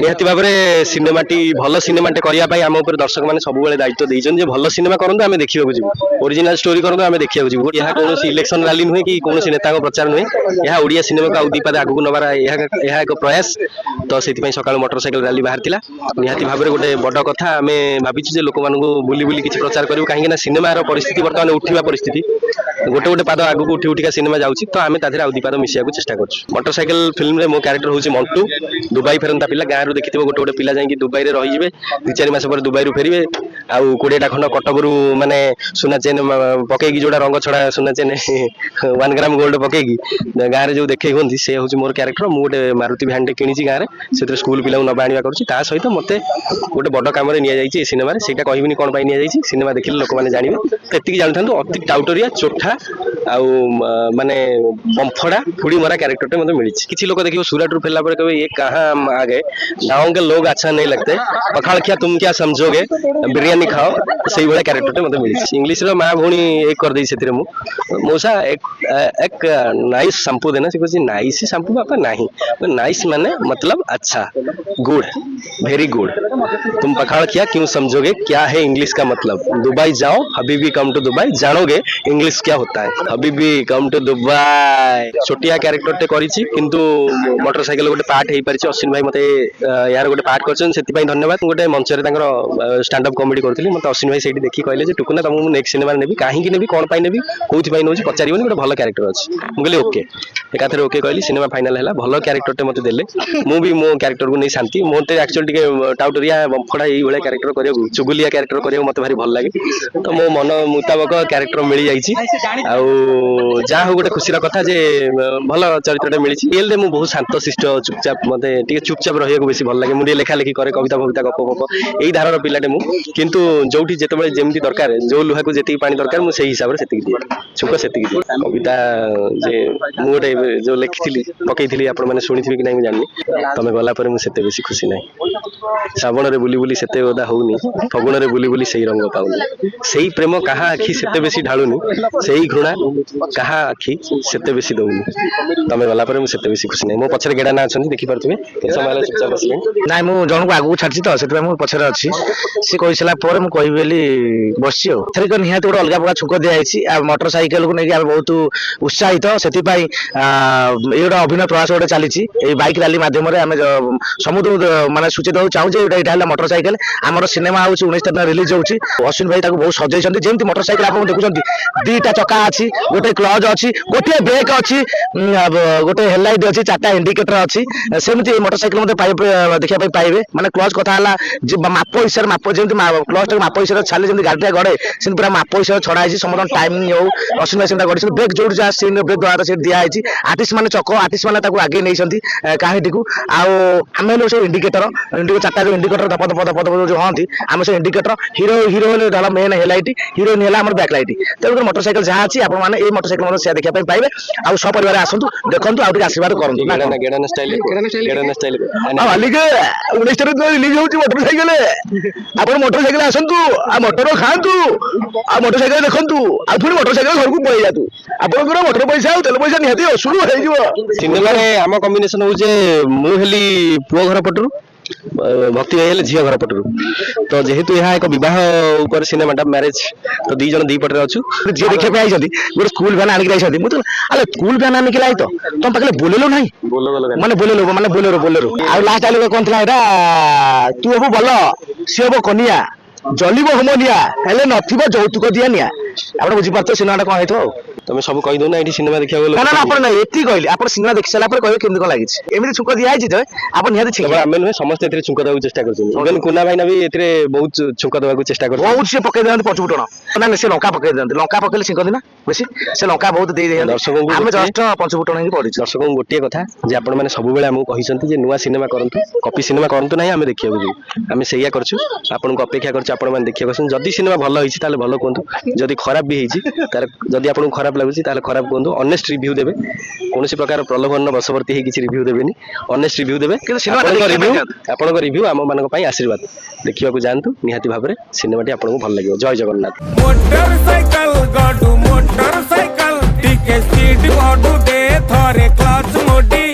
निहाती भाव में सिनेमाटी भल सिनेमाटे करने आम उपर दर्शक मैंने सब दायित्व देते भल सिनेमा करूँ आम देखा ओरिजिनल स्टोरी करूँ आम देखा यह कौन इलेक्शन रैली नुहे कि कौन नेता प्रचार नुहे यह ओडिया सिनेमा को आउ दीपाद आगू नबार यह एक प्रयास तो से सका मोटरसाइकेल रैली बाहर निहाती भाव में गोटे बड़ कथा आम भाविचु लोक मानू बुली बुली किसी प्रचार करूँ कहीं सिनेमार परिस्थिति बर्तमान उठा परिस्थिति गोटे गोटे पाद आगू उठी उठिका सिनेमा जाऊँगी तो आम तादेह आउ दीपाद मिसा चेष्टा कर मोटरसाइकेल फिल्म में मो क्यारेक्टर हूँ मंटू दुबई फेरंता पिला गाँव देखी गोटे गोटे पिला जाकि दुबई में रही 2-4 मास पर दुबई फेरवे आउ 20टा खंड कटक माने सुना चेन पकईकी जोड़ा रंग छड़ा सुना चेन 1 ग्राम गोल्ड पकईकी गाँव में जो देखे हूँ से हूँ मोर क्यारेक्टर मुझे गोटे मारुति भ्यान किणी गाँव में से स्कूल पिला नवा आने कर सहित मत गोटे बड़ कम नि सिनेमा से कहबी कौन नि सिनेमा देखिले लोक मैंने जानवे तो जानता अति टाउटरिया चोठा आउ माने बंफड़ा फुड़ी मरा क्यारेक्टर मतलब मिली किसी लोग देखिए सूरत रू फेरला कहे ये कहाँ आ गए गाँव के लोग अच्छा नहीं लगते पखाड़ खिया तुम क्या समझोगे बिरयानी खाओ से भाई क्यारेक्टर मतलब मिली इंग्लीश माँ भौणी एक कर से मौसा एक नाइस शैम्पू देना से नाइस शैम्पू बापा नहीं नाइस माने मतलब अच्छा गुड वेरी गुड तुम पखाड़ खिया क्यों समझोगे क्या है इंग्लिश का मतलब दुबई जाओ हबीबी कम टू दुबई जानोगे इंग्लिश क्या होता है हबीबी कम टू दुबई छोटिया क्यारेक्टर टे करिछि किंतु मोटरसाइकेल गोटे पार्ट हो पारि अश्विन भाई मते यार गोटे पार्ट करछन सेति धन्यवाद गोटे मंच रे तांकर स्टैंड अप कॉमेडी करथिली मते अश्विन भाई सेठी देखि कहले जे टुकुना तुमको नेक्स्ट सिनेमा नेबी काहे कि नेबी कोन पाई नेबी कोथि पाई नोछि पचारिबनी गोटे भलो क्यारेक्टर अछि मु कहली ओके एकाथरे ओके कहली सिनेमा फाइनल हैला भलो क्यारेक्टर टे मते देले मु भी मो क्यारेक्टर को नै शांति मोते एक्चुअली टिके टाउटरिया बंफड़ा एई भले क्यारेक्टर करियो चुगुलिया क्यारेक्टर करियो मते भारी भल लागे तो मो मन मुताबिक क्यारेक्टर मिली जाईछि आउ जहाँ हो गोटे खुशी कथा जे भल चरित्र मिली रियल मु बहुत शांत शिष्ट चुपचाप मत चुपचाप रही बेसी भल लगे मुझे लेखा लेखि करे कविता फविता गप गप यही धारार पिलाटे मु किंतु जोठी जिते जमी दरकार जो लुहा को जी पानी दरकार मुझे हिसाब से दिए छुक से दिए कविता जे मुझे जो लिखी पकई आपण मैंने शुणी कि नहीं जानी तुम गलापर मुझे बेसी खुशी ना श्रावण रे बुली बुली सेते ओदा होनी फगुण रे बुली बुली सही रंग पाऊनी सही प्रेम कहा आखि सेते बेसी ढालुनी सही घृणा कहा आखि सेते बेसी दउनी तमे गला पर मुझे बेसी खुशी नहीं मो पछरे गेडा ना अछन देखि परथुबे समय चुपचाप बसले नाइ मु जण को आगु छाडछि तो सेते मु पछरे अछि से कहिसला पर मु कहि बेली बसछि ओ थरे को निहात गोटे अलगा प्रकार छुक दिया आइछि आ मोटरसाइकेल को नेकी बहुत उत्साहित सेति पई एडा अभिनय प्रयास गोटे चलीछि ए बाइक रैली माध्यम रे हम समुद्र माने सूचित हो चाहू जे एटा हला मोटरसाइकेल हमर सिनेमा होछि 19 तारिख रिलीज होछि अश्विन भाई ताको बहुत सजैछन्ती जेमति मोटरसाइकेल आपण देखुछन्ती दीटा चक्का अछि गोटे क्लच अछि गोटे ब्रेक अछि गोटे हेडलाइट अछि 4टा इंडिकेटर अछि सेमति मोटरसाइकेल मध्ये देखिया पई पाइबे माने क्लच कथा हला माप हिसाब माप जेमति क्लच माप हिसाब छाले जेमति गाडीटा गडे सेन पूरा माप हिसाब छडा आइछि समस्त टाइमिंग हो अश्विन भाई सेमता गडि ब्रेक जोड जा सीन ब्रेक द्वारा से दिया आइछि आर्टिस्ट माने चको आर्टिस्ट माने ताको आगे नैछन्ती काहेटी को आ हमें लो से इंडिकेटर 4टा जो इंडिकेटर धप धप धप धप जो हंती हम से इंडिकेटर हीरो हीरो हला मेन हेडलाइट हीरोइन हला हमर बैक लाइट तो मोटरसाइकेल जहाँ अच्छी आप ये मोटरसाइकेल से देखा पाइबे आ सब परिवार आसतु देखु आउ आशीर्वाद करूँ 19 तारिख रिलीज हो मोटरसाइकेल आप मोटरसाइकेल आसतु आ मोटर खातु आ मोटरसाइकेल देखु आ फिर मोटरसाइकेल घर को पलि जातु आपंकर मोटर पैसा तेल पैसा निहती असुलु हो सिनेमा आम कम्बिनेसन हो मुझे पुओ घर पटू भक्ति भाई झील घर पटू तो जेहेतु यह एक बहुत सिनेमाटा मैरेज तो दी जन दी पटे अच्छु झी देखा आई गोटे स्कूल भैन आनिक मुझे अरे स्कूल भैन आनिक लाई तो तुम पाखे बोलेलो ना माने बोलेरो बोलेरो आ लास्ट डायलॉग कौन था तू हम भल सी हम कनिया जलिब होमनिया हेले नथिबो जौतुक दिया निया आपण बुझी पारतो सिनेमाटा कोन हेतो तमे सब कहि दो ना एठी सिनेमा देखिया बोल ना ना आपण ना एती कहली आपण सिनेमा देखि सला पर कहबे केमति कोन लागिछ एमिति छुक दिया आइछि जे आपण निहाती छिक हम नै समस्त एथरे छुक देबाक चेष्टा करछन इवन कुना भाई ना भी एथरे बहुत छुक देबाक चेष्टा करछन बहुत से पकई देंत पचुटण ना ना से लंका पकई देंत लंका पकइले सिंकदी ना बेसी से लंका बहुत दे दे दर्शकों हम जस्ट पचुटण ही पड़ी दर्शकों गोटे कथा जे आपण माने सब बेले हमहु कहिसंती जे नुवा सिनेमा करंतु कॉपी सिनेमा करंतु नै हम देखिया बुझी हम सेया करछु आपण को अपेक्षा करछु आपण माने देखिया करछन जदी सिनेमा भलो होइछि ताले भलो कोंतु जदी खराब भी होइछि तार जदी आपण को खराब लागुछि ताले खराब कोंतु ऑनेस्ट रिव्यू देबे कोनोसी प्रकार प्रलोभन बसवर्ती हे किछि रिव्यू देबेनी ऑनेस्ट रिव्यू देबे कि सिनेमा आपण को रिव्यू हम मानक पई आशीर्वाद देखिया को जानतु निहाती भाबरे सिनेमाटी आपण को भल लागियो जय जगन्नाथ मोटरसाइकल गडू मोटरसाइकल टिके स्पीड गडू दे थरे क्लच मोडी